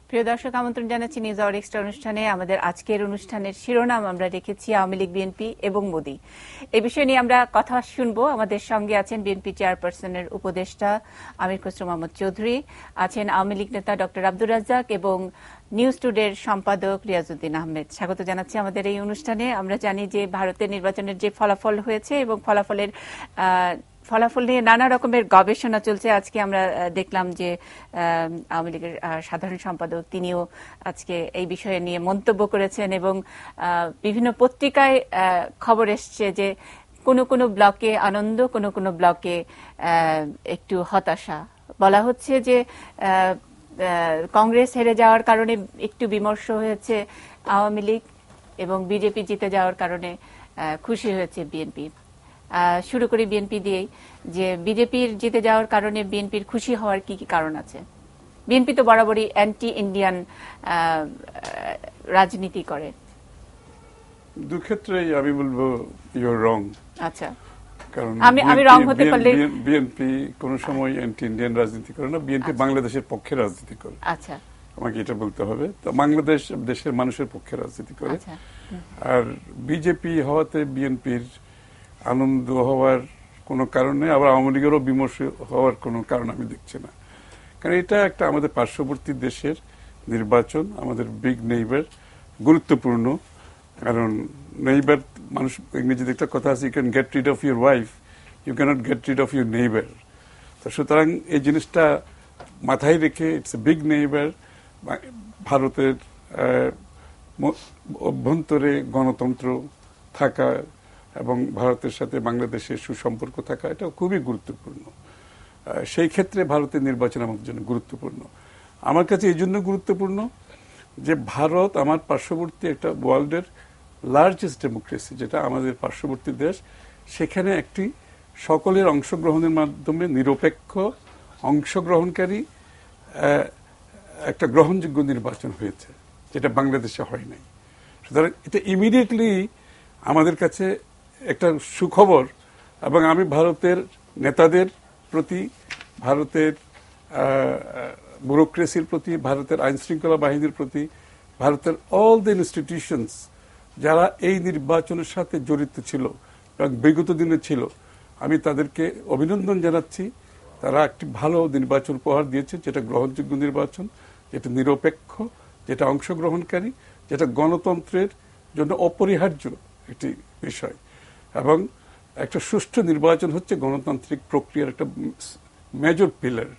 প্রিয় দর্শক, আমন্ত্রণ জানাচ্ছি নিউজ আওয়ার এক্সট্রা অনুষ্ঠানে। আমাদের আজকের অনুষ্ঠানের শিরোনাম আমরা রেখেছি আওয়ামী লীগ, বিএনপি এবং মোদি। এই বিষয় নিয়ে আমরা কথা শুনবো। আমাদের সঙ্গে আছেন বিএনপি চেয়ারপারসনের উপদেষ্টা আমির খসরু মাহমুদ চৌধুরী, আছেন আওয়ামী লীগ নেতা ডক্টর আব্দুর রাজ্জাক এবং নিউজ টুডের সম্পাদক রিয়াজউদ্দিন আহমেদ। স্বাগত জানাচ্ছি আমাদের এই অনুষ্ঠানে। আমরা জানি যে ভারতের নির্বাচনের যে ফলাফল হয়েছে এবং ফলাফল নিয়ে নানা রকমের গবেষণা চলছে। আজকে আমরা দেখলাম যে আওয়ামী লীগের সাধারণ সম্পাদক তিনিও আজকে এই বিষয়ে নিয়ে মন্তব্য করেছেন এবং বিভিন্ন পত্রিকায় খবর এসছে যে কোনো কোনো ব্লকে আনন্দ, কোনো কোনো ব্লকে একটু হতাশা। বলা হচ্ছে যে কংগ্রেস হেরে যাওয়ার কারণে একটু বিমর্ষ হয়েছে আওয়ামী লীগ এবং বিজেপি জিতে যাওয়ার কারণে খুশি হয়েছে বিএনপি। শুরু করি বিএনপি দিয়েই, যে বিজেপির জিতে যাওয়ার কারণে বিএনপির খুশি হওয়ার কি কি কারণ আছে? বিএনপি তো বরাবরই অ্যান্টি ইন্ডিয়ান রাজনীতি করে। দুক্ষেত্রেই আমি বলবো ইউ আর রং। আচ্ছা, কারণ আমি রং হতে পারলে বিএনপি কোন সময় অ্যান্টি ইন্ডিয়ান রাজনীতি করে না। বিএনপি বাংলাদেশের পক্ষে রাজনীতি করে। আচ্ছা, আমাকে এটা বলতে হবে। তো বাংলাদেশ দেশের মানুষের পক্ষে রাজনীতি করে। আর বিজেপি হওয়াতে বিএনপির আনন্দ হওয়ার কোনো কারণ নেই, আবার আওয়ামী লীগেরও বিমর্ষ হওয়ার কোনো কারণ আমি দেখছি না। কারণ এটা একটা আমাদের পার্শ্ববর্তী দেশের নির্বাচন, আমাদের বিগ নেইবার, গুরুত্বপূর্ণ। কারণ নেইবার, মানুষ ইংরেজিতে একটা কথা আছে, you can get rid of your wife, you cannot get rid of your neighbour. তো সুতরাং এই জিনিসটা মাথায় রেখে ইটস এ বিগ নেইবার। ভারতের অভ্যন্তরে গণতন্ত্র থাকা এবং ভারতের সাথে বাংলাদেশের সুসম্পর্ক থাকা, এটা খুবই গুরুত্বপূর্ণ। সেই ক্ষেত্রে ভারতের নির্বাচন আমাদের জন্য গুরুত্বপূর্ণ। আমার কাছে এই জন্য গুরুত্বপূর্ণ যে ভারত আমার পার্শ্ববর্তী একটা ওয়ার্ল্ডের লার্জেস্ট ডেমোক্রেসি, যেটা আমাদের পার্শ্ববর্তী দেশ। সেখানে একটি সকলের অংশগ্রহণের মাধ্যমে নিরপেক্ষ অংশগ্রহণকারী একটা গ্রহণযোগ্য নির্বাচন হয়েছে, যেটা বাংলাদেশে হয় নাই। সুতরাং এটা ইমিডিয়েটলি আমাদের কাছে একটা সুখবর। এবং আমি ভারতের নেতাদের প্রতি, ভারতের ব্যুরোক্রেসির প্রতি, ভারতের আইন শৃঙ্খলা বাহিনীর প্রতি, ভারতের অল দ্য ইনস্টিটিউশনস যারা এই নির্বাচনের সাথে জড়িত ছিল এবং বিগত দিনে ছিল, আমি তাদেরকে অভিনন্দন জানাচ্ছি। তারা একটি ভালো নির্বাচন উপহার দিয়েছে, যেটা গ্রহণযোগ্য নির্বাচন, যেটা নিরপেক্ষ, যেটা অংশগ্রহণকারী, যেটা গণতন্ত্রের জন্য অপরিহার্য একটি বিষয়। এবং একটা সুষ্ঠু নির্বাচন হচ্ছে গণতান্ত্রিক প্রক্রিয়ার একটা মেজর পিলার,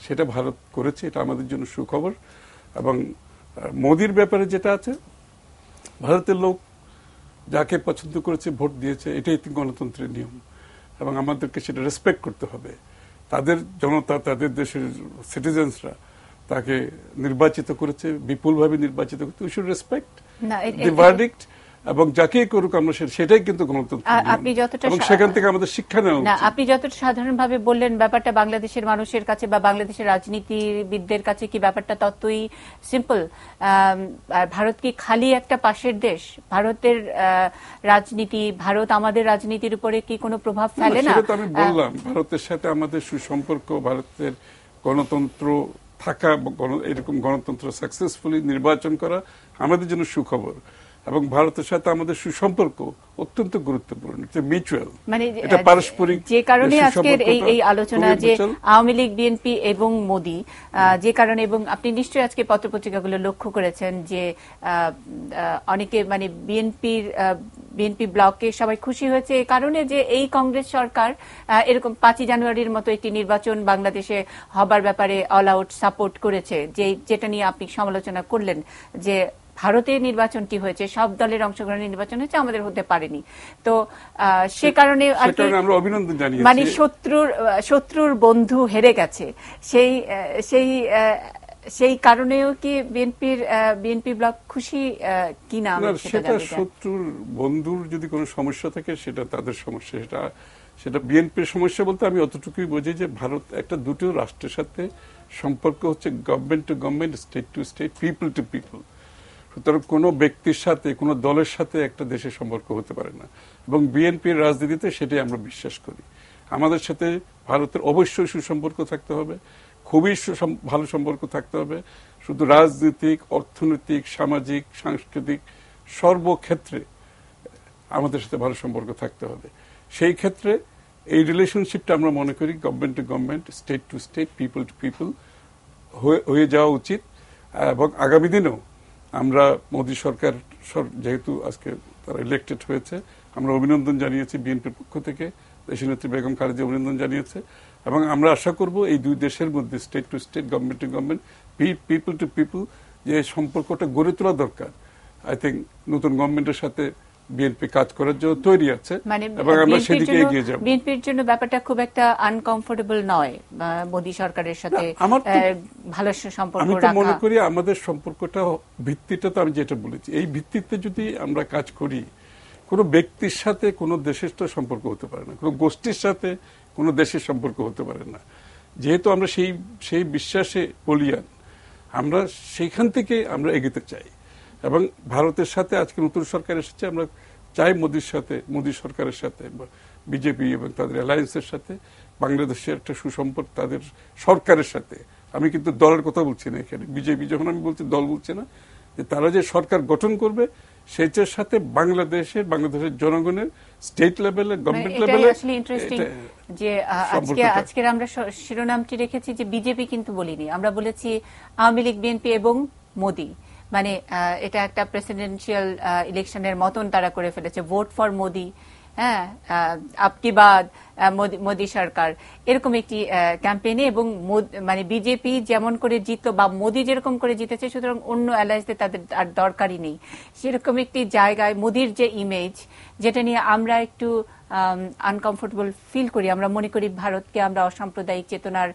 সেটা ভারত করেছে। এটা আমাদের জন্য সুখবর। এবং মোদির ব্যাপারে যেটা আছে, ভারতের লোক যাকে পছন্দ করেছে, ভোট দিয়েছে, এটাই গণতন্ত্রের নিয়ম এবং আমাদেরকে সেটা রেসপেক্ট করতে হবে। তাদের জনতা, তাদের দেশের সিটিজেন্সরা তাকে নির্বাচিত করেছে, বিপুলভাবে নির্বাচিত করেছে। We should respect the verdict, এবং যাকেই করুক আমরা সেটাই কিন্তু গণতন্ত্র। আপনি যতটা সেখান থেকে আমাদের শিক্ষা নেওয়া উচিত। আপনি যতটা সাধারণভাবে বললেন ব্যাপারটা, বাংলাদেশের মানুষের কাছে বা বাংলাদেশের রাজনীতিবিদদের কাছে কি ব্যাপারটা ততই সিম্পল? ভারত কি খালি একটা পাশের দেশ? ভারতের রাজনীতি, ভারত আমাদের রাজনীতির উপরে কি কোনো প্রভাব ফেলে না? সেটা তো আমি বললাম, ভারতের সাথে আমাদের সুসম্পর্ক, ভারতের গণতন্ত্র থাকা, এরকম গণতন্ত্র সাকসেসফুলি নির্বাচন করা আমাদের জন্য সুখবর। এবং ভারতের সাথে আমাদের সুসম্পর্ক অত্যন্ত গুরুত্বপূর্ণ, মিউচুয়াল, মানে এটা পারস্পরিক। যে কারণে আজকের এই আলোচনা যে আওয়ামী লীগ, বিএনপি এবং মোদি, যে কারণে, এবং আপনি নিশ্চয়ই আজকে পত্রপত্রিকাগুলো লক্ষ্য করেছেন যে অনেকে মানে বিএনপি ব্লকে সবাই খুশি হয়েছে এই কারণে যে এই কংগ্রেস সরকার এরকম 5ই জানুয়ারির মতো একটি নির্বাচন বাংলাদেশে হবার ব্যাপারে অল আউট সাপোর্ট করেছে, যেটা নিয়ে আপনি সমালোচনা করলেন যে ভারতের নির্বাচনটি হয়েছে, সব দলের অংশগ্রহণের নির্বাচন হয়েছে, আমাদের হতে পারেনি। তো সে কারণে আমরা অভিনন্দন জানিয়েছি। মানে শত্রুর বন্ধু হেরে গেছে, সেই কারণেও কি বিএনপি ব্লক খুশি কিনা? সেটা শত্রুর বন্ধুর যদি কোনো সমস্যা থাকে সেটা তাদের সমস্যা, সেটা বিএনপির সমস্যা বলতে আমি অতটুকুই বুঝি যে ভারত একটা দুটো রাষ্ট্রের সাথে সম্পর্ক হচ্ছে government to government, state to state, people to people. সুতরাং কোনো ব্যক্তির সাথে, কোনো দলের সাথে একটা দেশের সম্পর্ক হতে পারে না। এবং বিএনপির রাজনীতিতে সেটাই আমরা বিশ্বাস করি। আমাদের সাথে ভারতের অবশ্যই সুসম্পর্ক থাকতে হবে, খুবই ভালো সম্পর্ক থাকতে হবে। শুধু রাজনৈতিক, অর্থনৈতিক, সামাজিক, সাংস্কৃতিক সর্বক্ষেত্রে আমাদের সাথে ভালো সম্পর্ক থাকতে হবে। সেই ক্ষেত্রে এই রিলেশনশিপটা আমরা মনে করি government to government, state to state, people to people হয়ে যাওয়া উচিত। এবং আগামী দিনেও আমরা মোদী সরকার যেহেতু আজকে তারা ইলেক্টেড হয়েছে, আমরা অভিনন্দন জানিয়েছি বিএনপির পক্ষ থেকে, দেশনেত্রী বেগম খালেদা অভিনন্দন জানিয়েছে, এবং আমরা আশা করব এই দুই দেশের মধ্যে state to state, government to government, people to people যে সম্পর্কটা গড়ে তোলা দরকার। আই থিঙ্ক নতুন গভর্নমেন্টের সাথে বিএনপি কাজ করার জন্য তৈরি আছে এবং আমরা সেদিকে এগিয়ে যাব। বিএনপির জন্য ব্যাপারটা খুব একটা আনকমফোর্টেবল নয় মোদী সরকারের সাথে ভালো সম্পর্ক রাখা। আমি তো মনে করি আমাদের সম্পর্কটা ভিত্তিটা তো আমি যেটা বলেছি, এই ভিত্তিতে যদি আমরা কাজ করি, কোনো ব্যক্তির সাথে কোনো দেশের তো সম্পর্ক হতে পারে না, কোনো গোষ্ঠীর সাথে কোনো দেশের সম্পর্ক হতে পারে না। যেহেতু আমরা সেই বিশ্বাসে বলিয়ান, আমরা সেইখান থেকে আমরা এগোতে চাই। এবং ভারতের সাথে আজকে নতুন সরকার এসেছে, আমরা চাই মোদী সরকারের সাথে, বিজেপি এবং তাদের অ্যালায়েন্সের সাথে বাংলাদেশের একটা সুসম্পর্ক তাদের সরকারের সাথে। আমি কিন্তু দলের কথা বলছি না এখানে, বিজেপি যখন আমি বলছি দল বলছে না, যে তারা যে সরকার গঠন করবে সেটার সাথে বাংলাদেশের জনগণের স্টেট লেভেলে, গভর্নমেন্ট লেভেলে। আসলে ইন্টারেস্টিং যে আজকের আমরা শিরোনামটি রেখেছি যে বিজেপি কিন্তু বলিনি, আমরা বলেছি আওয়ামী লীগ, বিএনপি এবং মোদী। মানে এটা একটা প্রেসিডেন্সিয়াল ইলেকশনের মতন তারা করে ফেলেছে, ভোট ফর মোদী, হ্যাঁ, আপকি বাদ মোদী সরকার, এরকম একটি ক্যাম্পেইনে। এবং মানে বিজেপি যেমন করে জিতলো বা মোদী যেরকম করে জিতেছে, সুতরাং অন্য অ্যালায়েন্সদের তাদের আর দরকারই নেই, সেরকম একটি জায়গায় মোদীর যে ইমেজ, যেটা নিয়ে আমরা একটু আনকমফোর্টেবল ফিল করি। আমরা মনে করি ভারতকে আমরা অসাম্প্রদায়িক চেতনার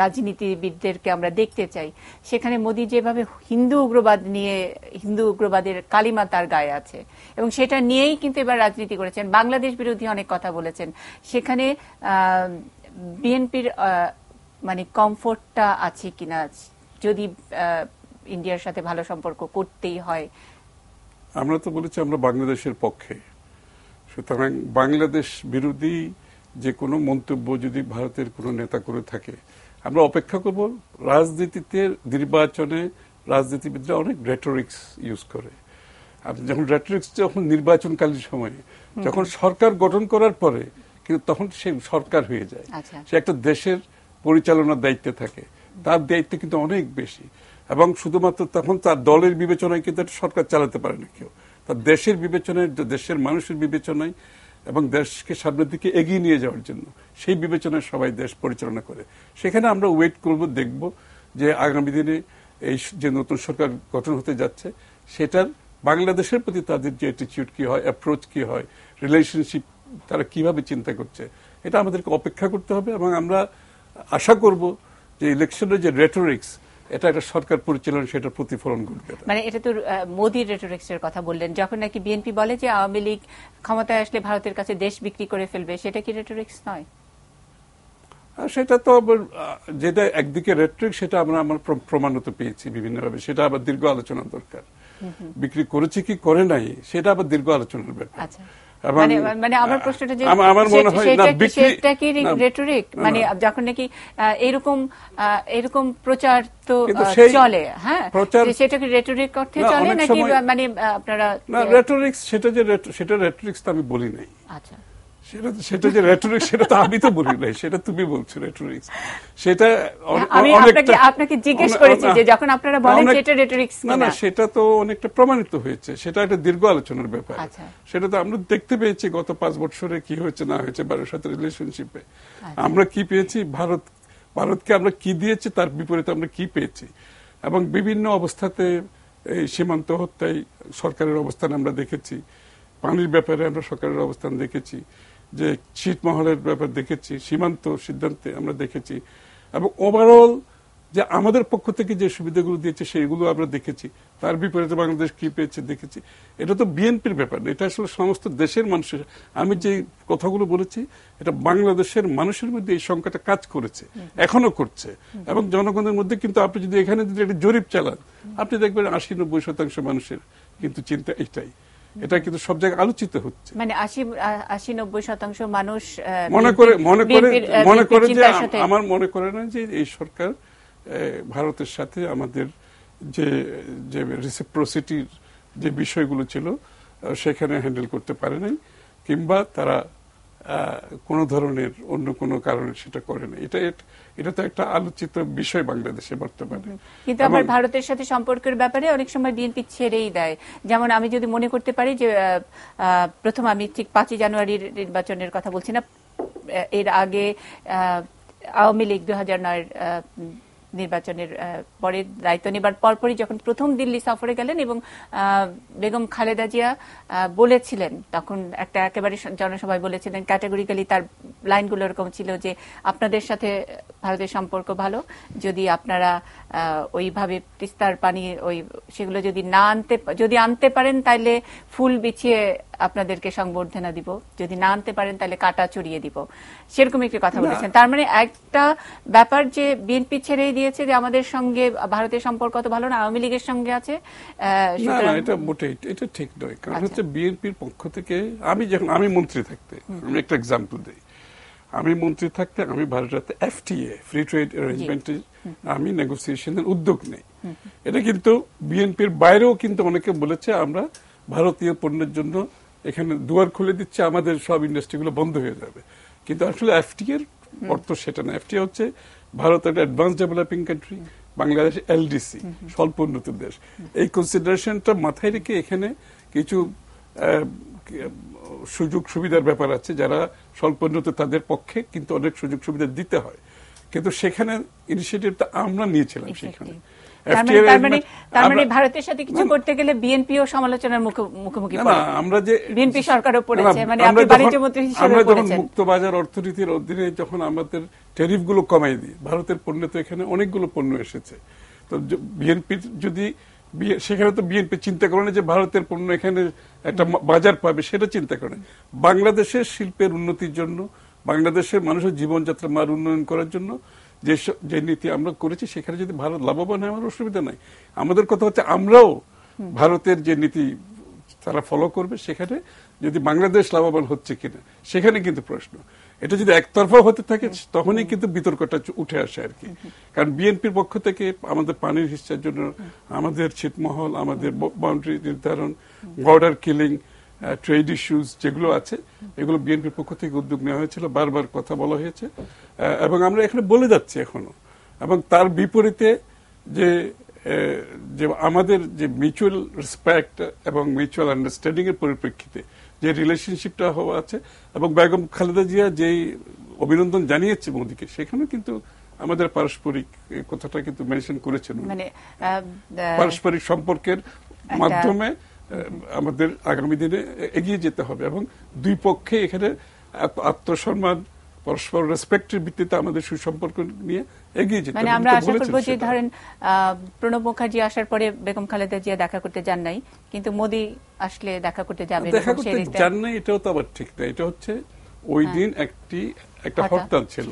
রাজনীতিবিদদেরকে আমরা দেখতে চাই। সেখানে মোদী যেভাবে হিন্দু উগ্রবাদের কালিমা তার গায়ে আছে, এবং সেটা নিয়েই কিন্তু এবার রাজনীতি করেছেন, বাংলাদেশ বিরোধী অনেক কথা বলেছেন। সেখানে বিএনপির মানে কমফোর্টটা আছে কিনা, যদি ইন্ডিয়ার সাথে ভালো সম্পর্ক করতেই হয়? আমরা তো বলেছি আমরা বাংলাদেশের পক্ষে, সুতরাং বাংলাদেশ বিরোধী যে কোনো মন্তব্য যদি ভারতের কোনো নেতা করে থাকে, আমরা অপেক্ষা করব। রাজনীতিতে, নির্বাচনে রাজনীতিবিদরা অনেক রেটরিক্স ইউজ করে। আপনি যখন রেটরিক্স, যখন নির্বাচনকালীন সময়ে, যখন সরকার গঠন করার পরে কিন্তু তখন সে সরকার হয়ে যায়, সে একটা দেশের পরিচালনার দায়িত্বে থাকে, তার দায়িত্ব কিন্তু অনেক বেশি। এবং শুধুমাত্র তখন তার দলের বিবেচনায় কিন্তু সরকার চালাতে পারে না কেউ, তার দেশের বিবেচনায়, দেশের মানুষের বিবেচনায় এবং দেশকে সামনের দিকে এগিয়ে নিয়ে যাওয়ার জন্য সেই বিবেচনায় সবাই দেশ পরিচালনা করে। সেখানে আমরা ওয়েট করব, দেখব যে আগামী দিনে এই যে নতুন সরকার গঠন হতে যাচ্ছে, সেটার বাংলাদেশের প্রতি তাদের যে অ্যাটিটিউড কি হয়, অ্যাপ্রোচ কি হয়, রিলেশনশিপ তারা কিভাবে চিন্তা করছে, এটা আমাদেরকে অপেক্ষা করতে হবে। এবং আমরা আশা করব যে ইলেকশনের যে রেটরিক্স, এটা একটা সরকার পরিচালনা, সেটা প্রতিফলন ঘটবে। মানে এটা তো মোদীর রেটরিক্সের কথা বললেন, যখন নাকি বিএনপি বলে যে আওয়ামী লীগ ক্ষমতায় আসলে ভারতের কাছে দেশ বিক্রি করে ফেলবে, সেটা কি রেটরিক্স নয়? সেটা তো যেটা একদিকে রেটরিক্স, সেটা আমরা আমার প্রমাণিত পেয়েছি বিভিন্নভাবে, সেটা আবার দীর্ঘ আলোচনা দরকার। বিক্রি করেছে কি করে নাই, সেটা আবার দীর্ঘ আলোচনার ব্যাপার। মানে আমার প্রশ্নটা যে আমার মনে হয় সেটা কি রেটরিক, মানে যখন নাকি এরকম প্রচার তো চলে, হ্যাঁ, সেটা কি রেটরিক অর্থে চলে নাকি মানে আপনারা রেটরিক্স, সেটা রেটরিক্স তো আমি বলি নাই। আচ্ছা, সেটা যে রেটরিক্স, সেটা তো আমি তো বলি নাই, সেটা তুমি বলছো রেটরিক্স। সেটা আমি আপনাকে জিজ্ঞেস করেছি যে যখন আপনারা বলেন যে এটা রেটরিক্স, না, সেটা তো অনেকটা প্রমাণিত হয়েছে, সেটা একটা দীর্ঘ আলোচনার ব্যাপার। সেটা তো আমরা দেখতে পেয়েছি গত 5 বছরে কি হয়েছে না হয়েছে ভারতের সাথে রিলেশনশিপে। আমরা কি পেয়েছি, ভারতকে আমরা কি দিয়েছি, তার বিপরীতে আমরা কি পেয়েছি। এবং বিভিন্ন অবস্থাতে এই সীমান্ত হত্যায় সরকারের অবস্থান আমরা দেখেছি, পানির ব্যাপারে আমরা সরকারের অবস্থান দেখেছি, যে ছিটমহলের ব্যাপার দেখেছি, সীমান্ত সিদ্ধান্তে আমরা দেখেছি, এবং ওভারঅল যে আমাদের পক্ষ থেকে যে সুবিধাগুলো দিয়েছে সেগুলো আমরা দেখেছি। তার বিপরীতে বাংলাদেশ কি পেয়েছে দেখেছি। এটা তো বিএনপির ব্যাপার, এটা আসলে সমস্ত দেশের মানুষের। আমি যে কথাগুলো বলেছি, এটা বাংলাদেশের মানুষের মধ্যে এই সংখ্যাটা কাজ করেছে, এখনো করছে। এবং জনগণের মধ্যে কিন্তু আপনি যদি এখানে যদি একটা জরিপ চালান, আপনি দেখবেন 80-90% মানুষের কিন্তু চিন্তা এটাই। এটা কিন্তু সব জায়গায় আলোচিত হচ্ছে। মানে 80-90% মানুষ মনে করে যে আমার মনে করে না যে এই সরকার ভারতের সাথে আমাদের যে রেসিপ্রোসিটির যে বিষয়গুলো ছিল সেখানে হ্যান্ডেল করতে পারে নাই, কিংবা তারা কোন ধরনের অন্য কোনো কারণে সেটা করে না। এটা তো একটা আলোচিত বিষয় বাংলাদেশে বর্তমানে। কিন্তু আবার ভারতের সাথে সম্পর্কের ব্যাপারে অনেক সময় বিএনপি ছেড়েই দেয়। যেমন আমি যদি মনে করতে পারি যে প্রথম আমি ঠিক 5ই জানুয়ারির নির্বাচনের কথা বলছি না, এর আগে আওয়ামী লীগ 2009 নির্বাচনের পরে দায়িত্ব নেবার পরপরই যখন প্রথম দিল্লি সফরে গেলেন এবং বেগম খালেদা জিয়া বলেছিলেন, তখন একটা একেবারে জনসভায় বলেছিলেন, ক্যাটাগরিক্যালি তার লাইনগুলো এরকম ছিল যে আপনাদের সাথে ভারতের সম্পর্ক ভালো, যদি আপনারা ওইভাবে তিস্তার পানি সেগুলো যদি আনতে পারেন তাহলে ফুল বিছিয়ে আপনাদেরকে সংবর্ধনা দিব, যদি না আনতে পারেন তাহলে কাটা চড়িয়ে দিব, সেরকম একটি কথা বলেছেন। তার মানে একটা ব্যাপার যে বিএনপি ছেড়েই দিয়েছে যে আমাদের সঙ্গে ভারতের সম্পর্ক অত ভালো না, আওয়ামী লীগের সঙ্গে আছে। এটা মোটেই এটা ঠিক নয়। কারণ হচ্ছে বিএনপির পক্ষ থেকে আমি মন্ত্রী থাকতে, আমি একটা এক্সাম্পল দিই, আমি মন্ত্রী থাকতে আমি ভারতের এফটিএ ফ্রি ট্রেড অ্যারেঞ্জমেন্টে আমি নেগোসিয়েশনের উদ্যোগ নেই। এটা কিন্তু বিএনপির বাইরেও কিন্তু অনেকে বলেছে আমরা ভারতীয় পণ্যের জন্য এখানে দুয়ার খুলে দিচ্ছে, আমাদের সব ইন্ডাস্ট্রিগুলো বন্ধ হয়ে যাবে। কিন্তু আসলে এফটিএ এর অর্থ সেটা না। এফটিএ হচ্ছে ভারত একটা advance developing country, Bangladesh LDC স্বল্প উন্নত দেশ। এই কনসিডারেশনটা মাথায় রেখে এখানে কিছু সুযোগ সুবিধার ব্যাপার আছে, যারা স্বল্প উন্নত তাদের পক্ষে কিন্তু অনেক সুযোগ সুবিধা দিতে হয়। কিন্তু সেখানে ইনিশিয়েটিভটা আমরা নিয়েছিলাম। সেখানে তার মানে ভারতের সাথে কিছু করতে গেলে বিএনপিও সমালোচনার মুখোমুখি পড়ে। আমরা যে বিএনপি সরকারও পড়েছে, মানে আপনি বাণিজ্য মন্ত্রী হিসেবে আমরা যখন মুক্তবাজার অর্থনীতির অধীনে যখন আমাদের ট্যারিফগুলো কমাই দিই, ভারতের পণ্য তো এখানে অনেকগুলো পণ্য এসেছে। তো বিএনপি যদি সেখানে তো বিএনপি চিন্তা করে না যে ভারতের পণ্য এখানে একটা বাজার পাবে, সেটা চিন্তা করে। বাংলাদেশের শিল্পের উন্নতির জন্য, বাংলাদেশের মানুষের জীবনযাত্রার মান উন্নয়ন করার জন্য যে নীতি আমরা করেছি, সেখানে যদি ভারত লাভবান হয় আমার অসুবিধা নাই। আমাদের কথা হচ্ছে আমরাও ভারতের যে নীতি তারা ফলো করবে, সেখানে যদি বাংলাদেশ লাভবান হচ্ছে কিনা সেখানে কিন্তু প্রশ্ন। এটা যদি একতরফা হতে থাকে তখনই কিন্তু বিতর্কটা উঠে আসে আর কি। কারণ বিএনপির পক্ষ থেকে আমাদের পানির হিস্সার জন্য আমাদের ছিটমহল, আমাদের বাউন্ডারি নির্ধারণ, বর্ডার কিলিং, ট্রেড ইস্যুস যেগুলো আছে, এগুলো বিএনপির পক্ষ থেকে উদ্যোগ নেওয়া হয়েছিল, বারবার কথা বলা হয়েছে এবং আমরা এখানে বলে যাচ্ছি এখনো। এবং তার বিপরীতে যে আমাদের যে মিউচুয়াল রেসপেক্ট এবং মিউচুয়াল আন্ডারস্ট্যান্ডিং এর পরিপ্রেক্ষিতে যে রিলেশনশিপটা হওয়া আছে, এবং বেগম খালেদা জিয়া যেই অভিনন্দন জানিয়েছে মোদীকে, সেখানে কিন্তু আমাদের পারস্পরিক কথাটা কিন্তু মেনশন করেছেন। মানে পারস্পরিক সম্পর্কের মাধ্যমে আমাদের আগামী দিনে এগিয়ে যেতে হবে এবং দুই পক্ষে এখানে আত্মসম্মান, পরস্পর রেসপেক্টের ভিত্তিতে আমাদের সুসম্পর্ক নিয়ে এগিয়ে যেতে হবে। মানে আমরা আশা করব যে ধরেন প্রণব মুখার্জি আসার পরে বেগম খালেদা জিয়া দেখা করতে যান নাই, কিন্তু মোদি আসলে দেখা করতে যাবেন। দেখা করতে যান নাই এটাও তো আবার ঠিক না। এটা হচ্ছে ওই দিন একটা হরতাল ছিল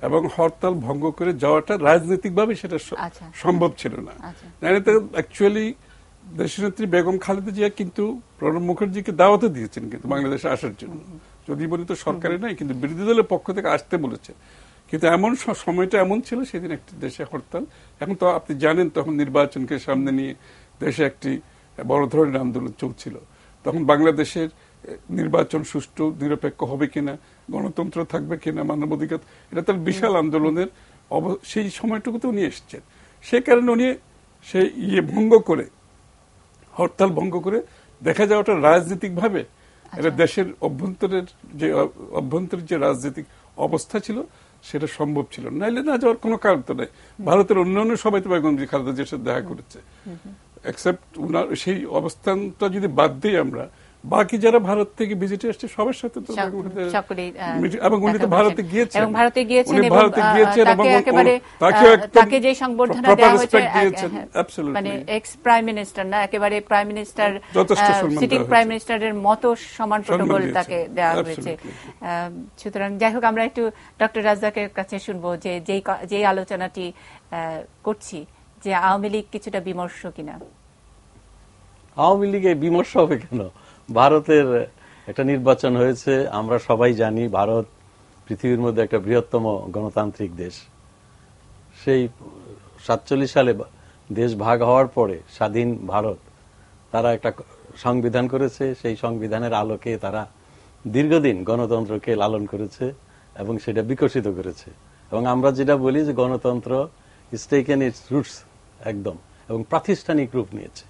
এবং হরতাল ভঙ্গ করে যাওয়াটা রাজনৈতিকভাবে সেটা সম্ভব ছিল না। অ্যাকচুয়ালি দেশনেত্রী বেগম খালেদা জিয়া কিন্তু প্রণব মুখার্জিকে দাওয়াতে দিয়েছেন কিন্তু বাংলাদেশে আসার জন্য। যদি বলি তো সরকারে নাই, কিন্তু বিরোধী দলের পক্ষ থেকে আসতে বলেছে। কিন্তু এমন সময়টা এমন ছিল, সেদিন একটি দেশে হরতাল। এখন তো আপনি জানেন তখন নির্বাচনকে সামনে নিয়ে দেশে একটি বড় ধরনের আন্দোলন চলছিল। তখন বাংলাদেশের নির্বাচন সুষ্ঠু নিরপেক্ষ হবে কিনা, গণতন্ত্র থাকবে কিনা, মানবাধিকার, এটা তার বিশাল আন্দোলনের সেই সময়টুকুতে উনি এসছেন। সে কারণে উনি সেই ভঙ্গ করে, হরতাল ভঙ্গ করে দেখা যাওয়াটা রাজনৈতিক ভাবে এটা দেশের অভ্যন্তরের যে রাজনৈতিক অবস্থা ছিল সেটা সম্ভব ছিল না। নাইলে না যাওয়ার কোনো কারণ তো নাই। ভারতের অন্যান্য সবাই তো বেগম খালেদা জিয়ার সাথে দেখা করেছে, এক্সেপ্ট সেই অবস্থানটা যদি বাদ দিই আমরা, বাকি যারা ভারত থেকে ভিজিটে আসছে সবার সাথে তো এবং উনি তো ভারতে গিয়েছেন, তাকে যে সংবর্ধনা দেওয়া হয়েছে মানে এক্স প্রাইম মিনিস্টার না, একেবারে প্রাইম মিনিস্টার, সিটিং প্রাইম মিনিস্টারের মতো সমান প্রটোকল তাকে দেওয়া হয়েছে। সুতরাং যাই হোক, আমরা একটু ডক্টর রাজ্জাকের কাছে শুনবো যে যেই আলোচনাটি করছি, যে আওয়ামী লীগ কিছুটা বিমর্ষ কিনা। আওয়ামী লীগে বিমর্ষ হবে কেন? ভারতের একটা নির্বাচন হয়েছে, আমরা সবাই জানি ভারত পৃথিবীর মধ্যে একটা বৃহত্তম গণতান্ত্রিক দেশ। সেই 47 সালে দেশ ভাগ হওয়ার পরে স্বাধীন ভারত তারা একটা সংবিধান করেছে, সেই সংবিধানের আলোকে তারা দীর্ঘদিন গণতন্ত্রকে লালন করেছে এবং সেটা বিকশিত করেছে। এবং আমরা যেটা বলি যে গণতন্ত্র ইজ টেকেন ইটস রুটস একদম, এবং প্রাতিষ্ঠানিক রূপ নিয়েছে,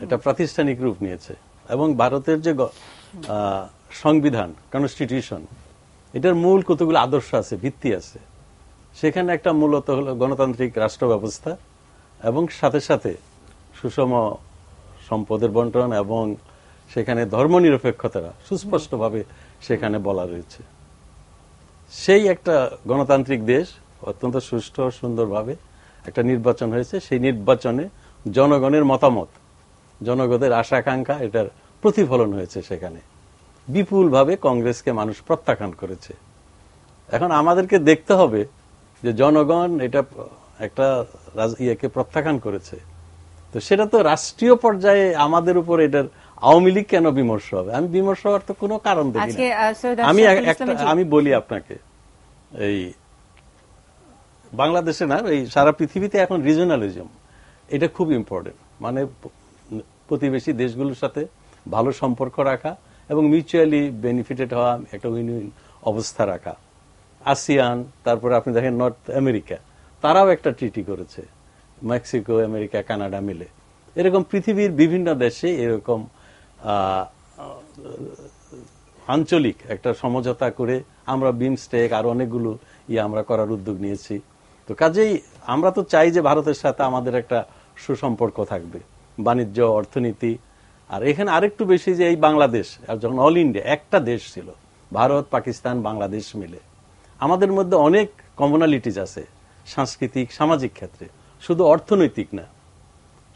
এটা প্রাতিষ্ঠানিক রূপ নিয়েছে। এবং ভারতের যে সংবিধান কনস্টিটিউশন, এটার মূল কতগুলো আদর্শ আছে, ভিত্তি আছে। সেখানে একটা মূলত হলো গণতান্ত্রিক রাষ্ট্র ব্যবস্থা এবং সাথে সাথে সুষম সম্পদের বন্টন এবং সেখানে ধর্মনিরপেক্ষতা সুস্পষ্টভাবে সেখানে বলা রয়েছে। সেই একটা গণতান্ত্রিক দেশ, অত্যন্ত সুষ্ঠু সুন্দরভাবে একটা নির্বাচন হয়েছে। সেই নির্বাচনে জনগণের মতামত, জনগণের আশা আকাঙ্ক্ষা, এটার প্রতিফলন হয়েছে। সেখানে বিপুলভাবে কংগ্রেসকে মানুষ প্রত্যাখ্যান করেছে। এখন আমাদেরকে দেখতে হবে যে জনগণ এটা একটা ইয়েকে প্রত্যাখ্যান করেছে, তো সেটা তো রাষ্ট্রীয় পর্যায়ে আমাদের উপর এটার আওয়ামী লীগ কেন বিমর্ষ হবে? আমি বিমর্ষ হওয়ার তো কোনো কারণ দেখি না। আমি বলি আপনাকে, এই বাংলাদেশে না, এই সারা পৃথিবীতে এখন রিজনালিজম এটা খুব ইম্পর্টেন্ট। মানে প্রতিবেশী দেশগুলোর সাথে ভালো সম্পর্ক রাখা এবং মিউচুয়ালি বেনিফিটেড হওয়া, একটা উইন উইন অবস্থা রাখা। আসিয়ান, তারপরে আপনি দেখেন নর্থ আমেরিকা, তারাও একটা ট্রিটি করেছে, মেক্সিকো, আমেরিকা, কানাডা মিলে। এরকম পৃথিবীর বিভিন্ন দেশে এরকম আঞ্চলিক একটা সমঝোতা করে আমরা বিমস্টেক আর অনেকগুলো আমরা করার উদ্যোগ নিয়েছি। তো কাজেই আমরা তো চাই যে ভারতের সাথে আমাদের একটা সুসম্পর্ক থাকবে, বাণিজ্য, অর্থনীতি। আর এখানে আরেকটু বেশি যে এই বাংলাদেশ যখন অল ইন্ডিয়া একটা দেশ ছিল, ভারত, পাকিস্তান, বাংলাদেশ মিলে, আমাদের মধ্যে অনেক কমনালিটিজ আছে সাংস্কৃতিক, সামাজিক ক্ষেত্রে, শুধু অর্থনৈতিক না,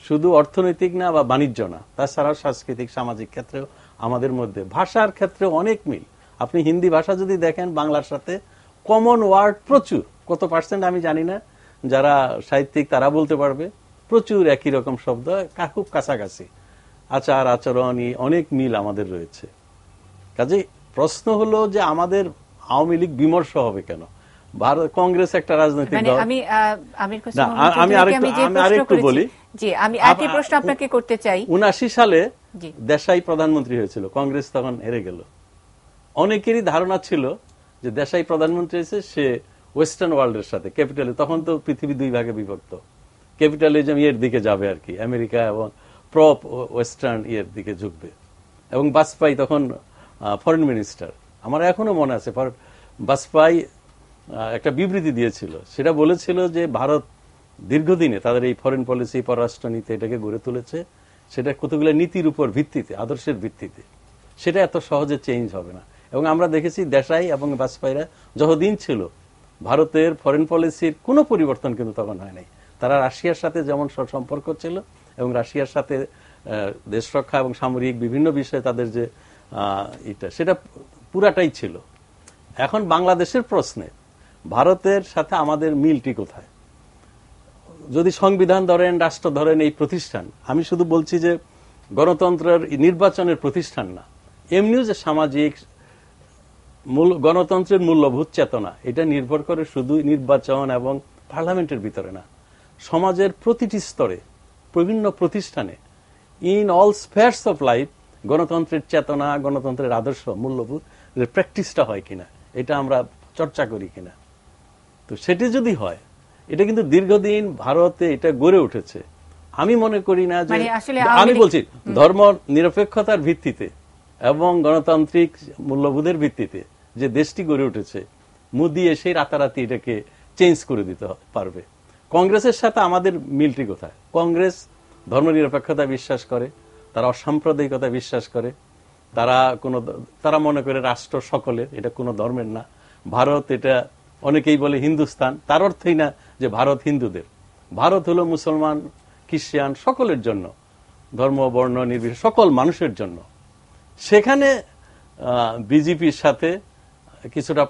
শুধু অর্থনৈতিক না বা বাণিজ্য না, তাছাড়াও সাংস্কৃতিক, সামাজিক ক্ষেত্রেও আমাদের মধ্যে, ভাষার ক্ষেত্রে অনেক মিল। আপনি হিন্দি ভাষা যদি দেখেন, বাংলার সাথে কমন ওয়ার্ড প্রচুর, কত পার্সেন্ট আমি জানি না, যারা সাহিত্যিক তারা বলতে পারবে, প্রচুর একই রকম শব্দ, খুব কাছাকাছি, আচার আচরণ, অনেক মিল আমাদের রয়েছে। কাজে প্রশ্ন হলো যে আমাদের আওয়ামী লীগ বিমর্ষ হবে কেন? ভারত কংগ্রেস একটা রাজনৈতিক দল। আমি আরেকটু বলি, আমি একই প্রশ্ন আপনাকে করতে চাই। 79 সালে দেশাই প্রধানমন্ত্রী হয়েছিল, কংগ্রেস তখন হেরে গেল। অনেকেরই ধারণা ছিল যে দেশাই প্রধানমন্ত্রী হয়েছে, সে ওয়েস্টার্ন ওয়ার্ল্ডের সাথে, ক্যাপিটাল, তখন তো পৃথিবী দুই ভাগে বিভক্ত, ক্যাপিটালিজম এর দিকে যাবে আর কি, আমেরিকা এবং প্রো ওয়েস্টার্ন এর দিকে ঝুঁকবে। এবং বাজপেয়ী তখন ফরেন মিনিস্টার, আমার এখনো মনে আছে, বাজপেয়ী একটা বিবৃতি দিয়েছিল, সেটা বলেছিল যে ভারত দীর্ঘদিনে তাদের এই ফরেন পলিসি, পররাষ্ট্র নীতি এটাকে গড়ে তুলেছে, সেটা কতগুলো নীতির উপর ভিত্তিতে, আদর্শের ভিত্তিতে, সেটা এত সহজে চেঞ্জ হবে না। এবং আমরা দেখেছি দেশাই এবং বাজপেয়ীরা যতদিন ছিল, ভারতের ফরেন পলিসির কোনো পরিবর্তন কিন্তু তখন হয় নাই। তারা রাশিয়ার সাথে যেমন সম্পর্ক ছিল এবং রাশিয়ার সাথে দেশ রক্ষা এবং সামরিক বিভিন্ন বিষয়ে তাদের যে এটা, সেটা পুরাটাই ছিল। এখন বাংলাদেশের প্রশ্নে ভারতের সাথে আমাদের মিলটি কোথায়? যদি সংবিধান ধরেন, রাষ্ট্র ধরেন, এই প্রতিষ্ঠান, আমি শুধু বলছি যে গণতন্ত্রের নির্বাচনের প্রতিষ্ঠান না, এমনিও যে সামাজিক গণতন্ত্রের মূল্যবোধ চেতনা, এটা নির্ভর করে শুধু নির্বাচন এবং পার্লামেন্টের ভিতরে না, সমাজের প্রতিটি স্তরে, বিভিন্ন প্রতিষ্ঠানে, in all spheres of life, গণতন্ত্রের চেতনা, গণতন্ত্রের আদর্শ, মূল্যবোধ প্র্যাকটিসটা হয় কিনা, এটা আমরা চর্চা করি কিনা। তো সেটি যদি হয়, এটা কিন্তু দীর্ঘদিন ভারতে এটা গড়ে উঠেছে। আমি মনে করি না যে, আমি বলছি ধর্ম নিরপেক্ষতার ভিত্তিতে এবং গণতান্ত্রিক মূল্যবোধের ভিত্তিতে যে দেশটি গড়ে উঠেছে, মোদি এসে রাতারাতি এটাকে চেঞ্জ করে দিতে পারবে। কংগ্রেসের সাথে আমাদের মিলটি কোথায়? কংগ্রেস ধর্মনিরপেক্ষতা বিশ্বাস করে, তারা অসাম্প্রদায়িকতা বিশ্বাস করে, তারা মনে করে রাষ্ট্র সকলের, এটা কোনো ধর্মের না। ভারত, এটা অনেকেই বলে হিন্দুস্তান, তার অর্থই না যে ভারত হিন্দুদের। ভারত হলো মুসলমান, খ্রিস্টান, সকলের জন্য, ধর্ম বর্ণ নির্বিশেষে সকল মানুষের জন্য। সেখানে বিজেপির সাথে কিছুটা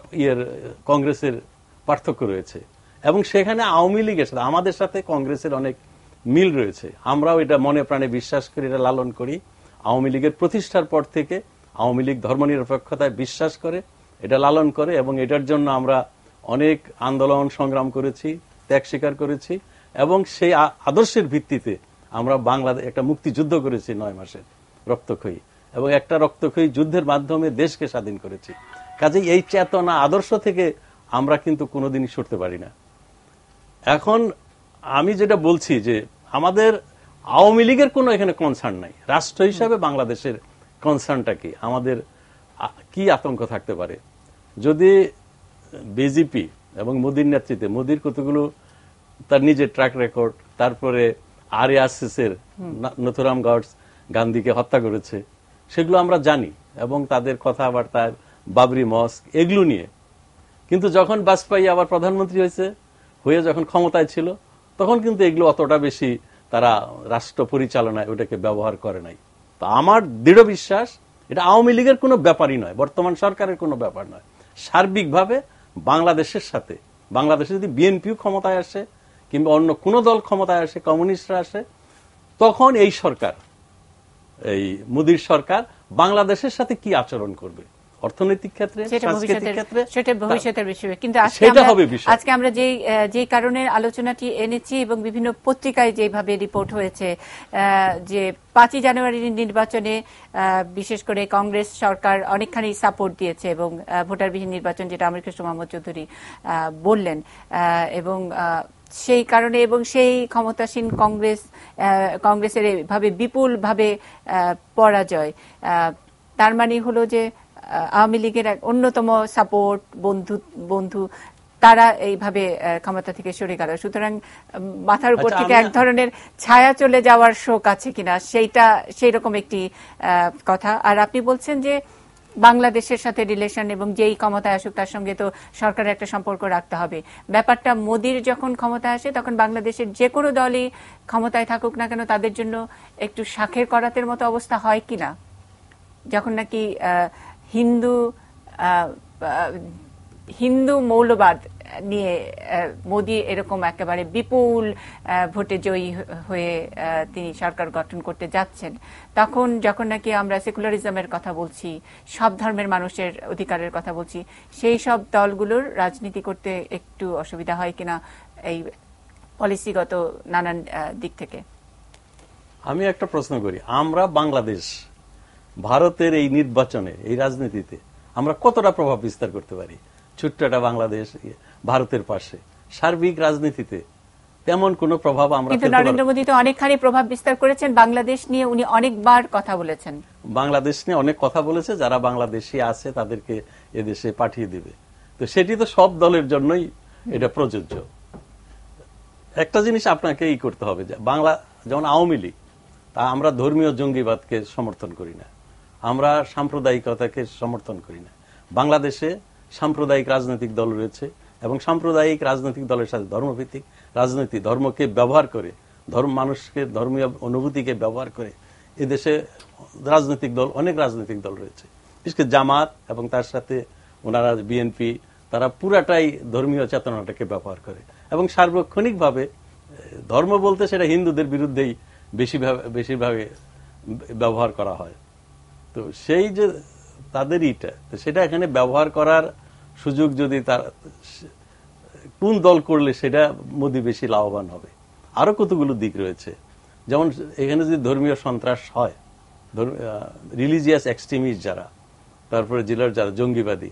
কংগ্রেসের পার্থক্য রয়েছে, এবং সেখানে আওয়ামী লীগের সাথে আমাদের সাথে কংগ্রেসের অনেক মিল রয়েছে। আমরাও এটা মনে প্রাণে বিশ্বাস করি, এটা লালন করি। আওয়ামী লীগের প্রতিষ্ঠার পর থেকে আওয়ামী লীগ ধর্মনিরপেক্ষতায় বিশ্বাস করে, এটা লালন করে, এবং এটার জন্য আমরা অনেক আন্দোলন সংগ্রাম করেছি, ত্যাগ স্বীকার করেছি, এবং সেই আদর্শের ভিত্তিতে আমরা বাংলাদেশ একটা মুক্তিযুদ্ধ করেছি 9 মাসের রক্তক্ষয়ী, এবং একটা রক্তক্ষয়ী যুদ্ধের মাধ্যমে দেশকে স্বাধীন করেছি। কাজেই এই চেতনা আদর্শ থেকে আমরা কিন্তু কোনোদিনই সরতে পারি না। এখন আমি যেটা বলছি যে আমাদের আওয়ামী লীগের কোনো এখানে কনসার্ন নাই, রাষ্ট্র হিসাবে বাংলাদেশের কনসার্নটা কি, আমাদের কি আতঙ্ক থাকতে পারে যদি বিজেপি এবং মোদির নেতৃত্বে, মোদির কতগুলো তার নিজের ট্র্যাক রেকর্ড, তারপরে আরএসএস এর নথুরাম গডস গান্ধীকে হত্যা করেছে, সেগুলো আমরা জানি, এবং তাদের কথাবার্তা, বাবরি মস্ক, এগুলো নিয়ে। কিন্তু যখন বাজপেয়ী আবার প্রধানমন্ত্রী হয়ে যখন ক্ষমতায় ছিল, তখন কিন্তু এগুলো অতটা বেশি তারা রাষ্ট্র পরিচালনায় ওটাকে ব্যবহার করে নাই। তো আমার দৃঢ় বিশ্বাস এটা আওয়ামী লীগের কোনো ব্যাপারই নয়, বর্তমান সরকারের কোনো ব্যাপার নয়। সার্বিকভাবে বাংলাদেশের সাথে, বাংলাদেশে যদি বিএনপিও ক্ষমতায় আসে কিংবা অন্য কোনো দল ক্ষমতায় আসে, কমিউনিস্টরা আসে, তখন এই সরকার, এই মোদির সরকার বাংলাদেশের সাথে কি আচরণ করবে অর্থনৈতিক ক্ষেত্রে, সাংস্কৃতিক ক্ষেত্রে, সেটা ভবিষ্যতের বিষয়। কিন্তু আজকে আমরা যে কারণে আলোচনাটি এনেছি এবং বিভিন্ন পত্রিকায় যেভাবে রিপোর্ট হয়েছে যে 5ই জানুয়ারির নির্বাচনে বিশেষ করে কংগ্রেস সরকার অনেকখানি সাপোর্ট দিয়েছে, এবং ভোটারবিহীন নির্বাচন, যেটা আমির খসরু মোহাম্মদ চৌধুরী বললেন, এবং সেই কারণে এবং সেই ক্ষমতাসীন কংগ্রেসের এভাবে বিপুলভাবে পরাজয়, তার মানে হলো যে আওয়ামী লীগের এক অন্যতম সাপোর্ট বন্ধু তারা এইভাবে ক্ষমতা থেকে সরে গেল। সুতরাং মাথার উপর থেকে এক ধরনের ছায়া চলে যাওয়ার শোক আছে কিনা, সেই রকম একটি কথা। আর আপনি বলছেন যে বাংলাদেশের সাথে রিলেশন, এবং যেই ক্ষমতায় আসুক তার সঙ্গে তো সরকারের একটা সম্পর্ক রাখতে হবে। ব্যাপারটা মোদির যখন ক্ষমতায় আসে তখন বাংলাদেশের যে কোনো দলই ক্ষমতায় থাকুক না কেন তাদের জন্য একটু শাখের করাতের মতো অবস্থা হয় কিনা, যখন নাকি হিন্দু মৌলবাদ নিয়ে মোদি এরকম একেবারে বিপুল ভোটে জয়ী হয়ে তিনি সরকার গঠন করতে যাচ্ছেন, তখন যখন নাকি আমরা সেকুলারিজমের কথা বলছি, সব ধর্মের মানুষের অধিকারের কথা বলছি, সেই সব দলগুলোর রাজনীতি করতে একটু অসুবিধা হয় কিনা এই পলিসিগত নানান দিক থেকে? আমি একটা প্রশ্ন করি, আমরা বাংলাদেশ ভারতের এই নির্বাচনে, এই রাজনীতিতে আমরা কতটা প্রভাব বিস্তার করতে পারি? ছোট্ট একটা বাংলাদেশ ভারতের পাশে, সার্বিক রাজনীতিতে তেমন কোনো প্রভাব আমরা। কিন্তু নরেন্দ্র মোদী তো অনেকখানি প্রভাব বিস্তার করেছেন, বাংলাদেশ নিয়ে উনি অনেকবার কথা বলেছেন। বাংলাদেশ নিয়ে অনেক কথা বলেছে, যারা বাংলাদেশি আছে তাদেরকে এদেশে পাঠিয়ে দিবে। তো সেটি তো সব দলের জন্যই এটা প্রযোজ্য। একটা জিনিস আপনাকে করতে হবে, বাংলা যেমন আওয়ামী লীগ, তা আমরা ধর্মীয় জঙ্গিবাদকে সমর্থন করি না, আমরা সাম্প্রদায়িকতাকে সমর্থন করি না। বাংলাদেশে সাম্প্রদায়িক রাজনৈতিক দল রয়েছে, এবং সাম্প্রদায়িক রাজনৈতিক দলের সাথে ধর্মভিত্তিক রাজনীতি, ধর্মকে ব্যবহার করে, মানুষকে ধর্মীয় অনুভূতিকে ব্যবহার করে এদেশে রাজনৈতিক দল, অনেক রাজনৈতিক দল রয়েছে, বিশেষ করে জামাত এবং তার সাথে ওনারা বিএনপি, তারা পুরাটাই ধর্মীয় চেতনাটাকে ব্যবহার করে, এবং সার্বক্ষণিকভাবে ধর্ম বলতে সেটা হিন্দুদের বিরুদ্ধেই বেশিরভাবে ব্যবহার করা হয়। তো সেই যে তাদের সেটা এখানে ব্যবহার করার সুযোগ যদি তার কোন দল করলে সেটা মোদি বেশি লাভবান হবে। আরো কতগুলো দিক রয়েছে, যেমন এখানে যদি ধর্মীয় সন্ত্রাস হয়, রিলিজিয়াস এক্সট্রিমিস্ট যারা, তারপরে জেলার যারা জঙ্গিবাদী,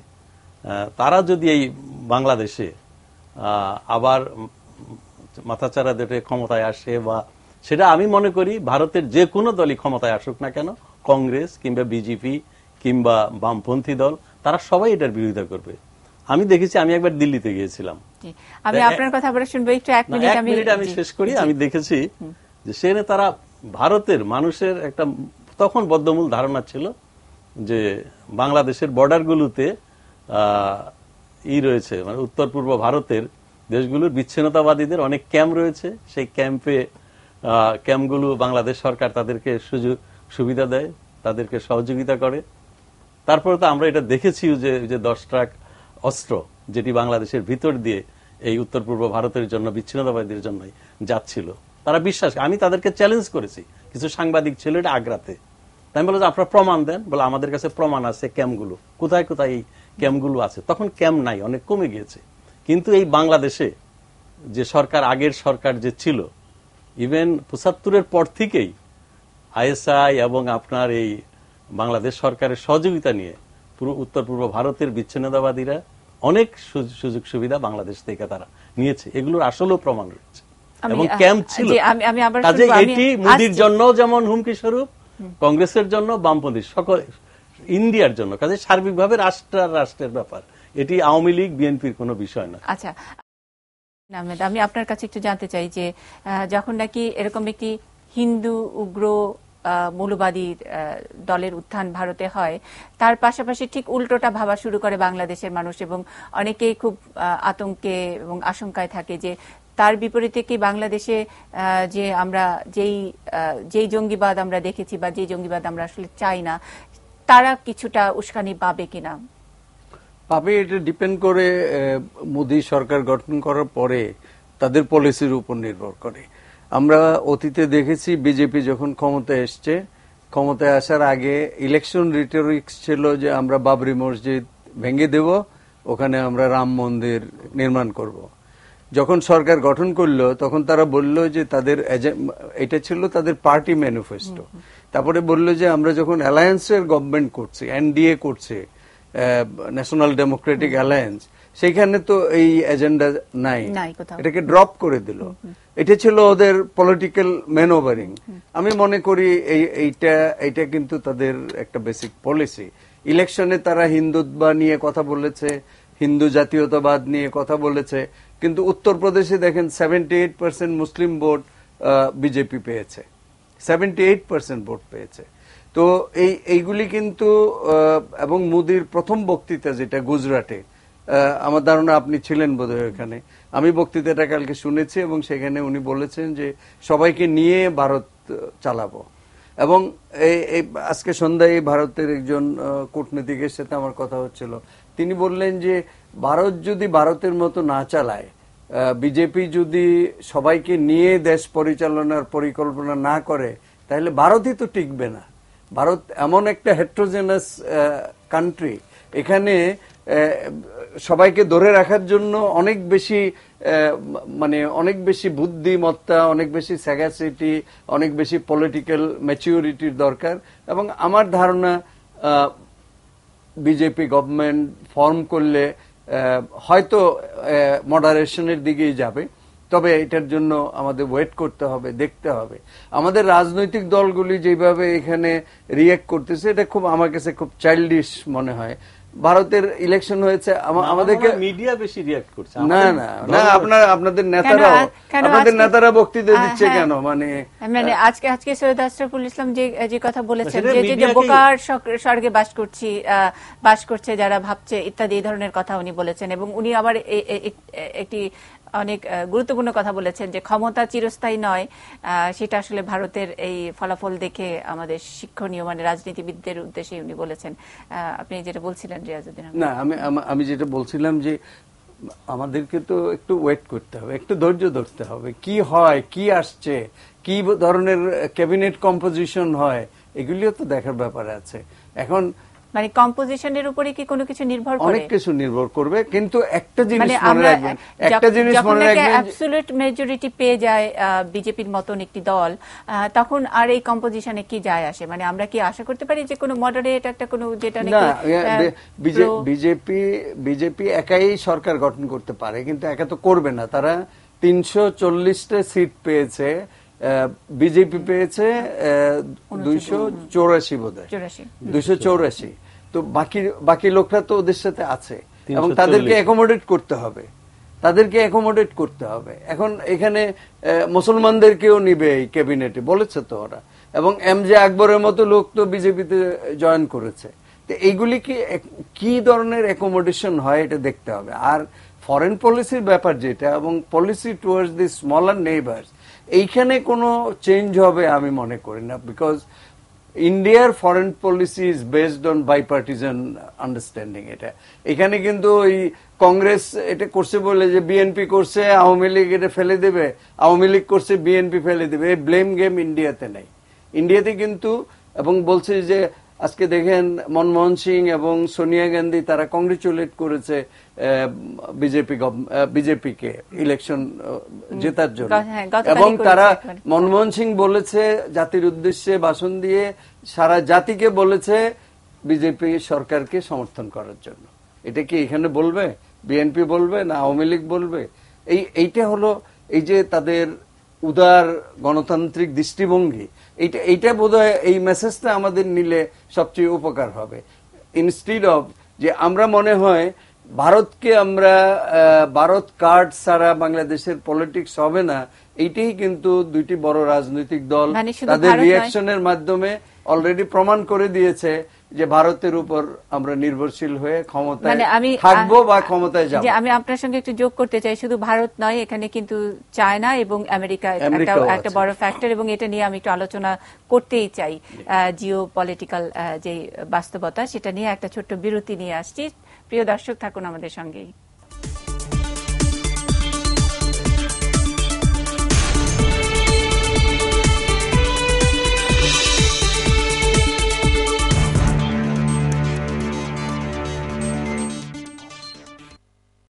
তারা যদি এই বাংলাদেশে আবার মাথাচাড়া দিয়ে ক্ষমতায় আসে, বা সেটা আমি মনে করি ভারতের যে কোনো দলই ক্ষমতায় আসুক না কেন, কংগ্রেস কিংবা বিজেপি কিংবা বামপন্থী দল, তারা সবাই এটার বিরোধিতা করবে। আমি দেখেছি, আমি একবার দিল্লিতে গিয়েছিলাম, আমি আপনার কথা বলে শুনবো, একটু এক মিনিট আমি শেষ করি। আমি দেখেছি যে সেখানে তারা ভারতের মানুষের একটা তখন বদ্ধমূল ধারণা ছিল যে বাংলাদেশের বর্ডারগুলোতে রয়েছে, মানে উত্তর পূর্ব ভারতের দেশগুলোর বিচ্ছিন্নতাবাদীদের অনেক ক্যাম্প রয়েছে, সেই ক্যাম্পগুলো বাংলাদেশ সরকার তাদেরকে সুবিধা দেয়, তাদেরকে সহযোগিতা করে। তারপরে তো আমরা এটা দেখেছি যে 10 ট্রাক অস্ত্র যেটি বাংলাদেশের ভিতর দিয়ে এই উত্তর পূর্ব ভারতের জন্য বিচ্ছিন্নতাবাদীদের জন্যই যাচ্ছিল। তারা বিশ্বাস, আমি তাদেরকে চ্যালেঞ্জ করেছি, কিছু সাংবাদিক ছিল এটা আগ্রাতে, তাই আমি বললাম যে আপনারা প্রমাণ দেন, বলে আমাদের কাছে প্রমাণ আছে ক্যাম্পগুলো, কোথায় কোথায় এই ক্যাম্পগুলো আছে। তখন ক্যাম্প নাই, অনেক কমে গিয়েছে। কিন্তু এই বাংলাদেশে যে সরকার, আগের সরকার যে ছিল, ইভেন ৭৫-এর পর থেকেই আইএসআই এবং আপনার এই বাংলাদেশ সরকারের সহযোগিতা নিয়ে পুরো উত্তর পূর্ব ভারতের বিচ্ছিন্নতাবাদীরা অনেক সুযোগ সুবিধা বাংলাদেশ থেকে তারা নিয়েছে। এগুলোর আসলেও প্রমাণ রয়েছে এবং ক্যাম্প ছিল। কাজে এটি মোদির জন্য যেমন হুমকি স্বরূপ, কংগ্রেসের জন্য, বামপন্থী সকল, ইন্ডিয়ার জন্য। কাজে সার্বিকভাবে রাষ্ট্রের ব্যাপার, এটি আওয়ামী লীগ বিএনপির কোনো বিষয় না। আচ্ছা, আমি আপনার কাছে একটু জানতে চাই যে যখন নাকি এরকম একটি হিন্দু উগ্র মৌলবাদী দলের উত্থান ভারতে হয়, তার পাশাপাশি ঠিক উল্টোটা ভাবা শুরু করে বাংলাদেশের মানুষ, এবং অনেকেই খুব আতঙ্কে এবং আশঙ্কায় থাকে যে তার বিপরীতে কি বাংলাদেশে যে আমরা যেই জঙ্গিবাদ আমরা দেখেছি বা যেই জঙ্গিবাদ আমরা আসলে চাই না, তারা কিছুটা উস্কানি পাবে কিনা? পাবে, এটা ডিপেন্ড করে মোদী সরকার গঠন করার পরে তাদের পলিসির উপর নির্ভর করে। আমরা অতীতে দেখেছি বিজেপি যখন ক্ষমতায় এসছে, ক্ষমতায় আসার আগে ইলেকশন রিটোরিক্স ছিল যে আমরা বাবরি মসজিদ ভেঙে দেব, ওখানে আমরা রাম মন্দির নির্মাণ করব। যখন সরকার গঠন করলো তখন তারা বলল যে তাদের এটা ছিল তাদের পার্টি ম্যানিফেস্টো। তারপরে বলল যে আমরা যখন অ্যালায়েন্সের গভর্নমেন্ট করছি, এনডিএ করছে, ন্যাশনাল ডেমোক্রেটিক অ্যালায়েন্স, সেইখানে তো এই এজেন্ডা নাই, এটাকে ড্রপ করে দিল। এটা ছিল ওদের পলিটিক্যাল ম্যানোভারিং। আমি মনে করি এইটা কিন্তু তাদের একটা বেসিক পলিসি। ইলেকশনে তারা হিন্দুত্ব নিয়ে কথা বলেছে, হিন্দু জাতীয়তাবাদ নিয়ে কথা বলেছে, কিন্তু উত্তরপ্রদেশে দেখেন 78% মুসলিম ভোট বিজেপি পেয়েছে, 78% ভোট পেয়েছে। তো এইগুলি কিন্তু, এবং মোদির প্রথম বক্তৃতা যেটা গুজরাটে, আমার ধারণা আপনি ছিলেন বোধহয় ওখানে, আমি বক্তৃতাটা কালকে শুনেছি, এবং সেখানে উনি বলেছেন যে সবাইকে নিয়ে ভারত চালাবো। এবং আজকে সন্ধ্যায় ভারতের একজন কূটনীতিকের সাথে আমার কথা হচ্ছিল, তিনি বললেন যে ভারত যদি ভারতের মতো না চালায়, বিজেপি যদি সবাইকে নিয়ে দেশ পরিচালনার পরিকল্পনা না করে, তাহলে ভারতই তো টিকবে না। ভারত এমন একটা হেট্রোজেনাস কান্ট্রি, এখানে সবাইকে ধরে রাখার জন্য অনেক বেশি বুদ্ধিমত্তা, অনেক বেশি স্যাগাসিটি, অনেক বেশি পলিটিক্যাল ম্যাচিউরিটির দরকার। এবং আমার ধারণা বিজেপি গভর্নমেন্ট ফর্ম করলে হয়তো মডারেশনের দিকেই যাবে, তবে এটার জন্য আমাদের ওয়েট করতে হবে, দেখতে হবে। আমাদের রাজনৈতিক দলগুলি যেভাবে এখানে রিয়েক্ট করতেছে, এটা খুব আমার কাছে খুব চাইল্ডিশ মনে হয়। ভারতের ইলেকশন হয়েছে, আমাদেরকে মিডিয়া বেশি রিয়েক্ট করছে। না না না, আপনাদের নেতারা বক্তৃতা দিচ্ছে কেন? মানে আজকে সৈয়দ আশরাফুল ইসলাম যে কথা বলেছেন যে বোকার স্বর্গে বাস করছে যারা ভাবছে ইত্যাদি, এই ধরনের কথা উনি বলেছেন। এবং উনি আবার একটি অনেক গুরুত্বপূর্ণ কথা বলেছেন যে ক্ষমতা চিরস্থায়ী নয়, সেটা আসলে ভারতের এই ফলাফল দেখে আমাদের শিক্ষণীয়, মানে রাজনীতিবিদদের উদ্দেশ্যে উনি বলেছেন। আপনি যেটা বলছিলেন রিয়াজউদ্দিন। না, আমি যেটা বলছিলাম যে আমাদেরকে তো একটু ওয়েট করতে হবে, একটু ধৈর্য ধরতে হবে। কি হয়, কি আসছে, কি ধরনের ক্যাবিনেট কম্পোজিশন হয়, এগুলিও তো দেখার ব্যাপার আছে। এখন মানে কম্পোজিশনের উপরে কি কোনো কিছু নির্ভর করে? অনেক কিছু নির্ভর করবে, কিন্তু একটা জিনিস মনে রাখবেন, অ্যাবসলিউট মেজরিটি পেয়ে যায় বিজেপির মতন একটি দল, তখন আর এই কম্পোজিশনে কি যায় আসে? মানে আমরা কি আশা করতে পারি যে কোনো মডারেট একটা কোনো, যেটা নাকি বিজেপি একাই সরকার গঠন করতে পারে, কিন্তু একা তো করবে না। তারা 340টা সিট পেয়েছে, বিজেপি পেয়েছে 284 বোধহয়, 284। তো বাকি লোকরা তো ওদের সাথে আছে, এবং তাদেরকে অ্যাকোমোডেট করতে হবে। এখন এখানে মুসলমানদেরকেও নিবে এই ক্যাবিনেটে, বলেছে তো ওরা। এবং এমজে আকবরের মতো লোক তো বিজেপিতে জয়েন করেছে। তো এইগুলি কি ধরনের অ্যাকোমোডেশন হয়, এটা দেখতে হবে। আর ফরেন পলিসির ব্যাপার যেটা, এবং policy towards the smaller neighbours, এইখানে কোনো চেঞ্জ হবে আমি মনে করি না। বিকজ ইন্ডিয়ার foreign policy is based on বাইপার্টিজান understanding. এখানে কিন্তু ওই কংগ্রেস এটা করছে বলে যে বিএনপি করছে, আওয়ামী লীগ এটা ফেলে দেবে, আওয়ামী লীগ করছে বিএনপি ফেলে দেবে, এই ব্লেম গেম ইন্ডিয়াতে নেই। ইন্ডিয়াতে কিন্তু এবং বলছে যে আজকে দেখেন মনমোহন সিং এবং সোনিয়া গান্ধী তারা কংগ্রেচুলেট করেছে বিজেপিকে ইলেকশন জেতার জন্য, এবং তারা মনমোহন সিং বলেছে জাতির উদ্দেশ্যে ভাষণ দিয়ে সারা জাতিকে বলেছে বিজেপি সরকারকে সমর্থন করার জন্য। এটা কি এখানে বলবে? বিএনপি বলবে না আওয়ামী লীগ বলবে? এইটা হলো এই যে তাদের উদার গণতান্ত্রিক দৃষ্টিভঙ্গি, এইটা বোধহয় এই মেসেজটা আমাদের নিলে সবচেয়ে উপকার হবে। ইনস্টিড অফ যে আমরা মনে হয় ভারতকে আমরা ভারত কার্ড ছাড়া বাংলাদেশের পলিটিক্স হবে না, এইটাই কিন্তু দুইটি বড় রাজনৈতিক দল তাদের রিঅ্যাকশনের মাধ্যমে অলরেডি প্রমাণ করে দিয়েছে যে ভারতের উপর আমরা নির্ভরশীল হয়ে ক্ষমতায় থাকবো বা ক্ষমতায় যাবো। আমি আপনার সঙ্গে একটু যোগ করতে চাই, শুধু ভারত নয়, এখানে কিন্তু চায়না এবং আমেরিকা একটা বড় ফ্যাক্টর, এবং এটা নিয়ে আমি একটু আলোচনা করতেই চাই। জিও পলিটিক্যাল যে বাস্তবতা, সেটা নিয়ে একটা ছোট্ট বিরতি নিয়ে আসছি। প্রিয় দর্শক, থাকুন আমাদের সঙ্গেই।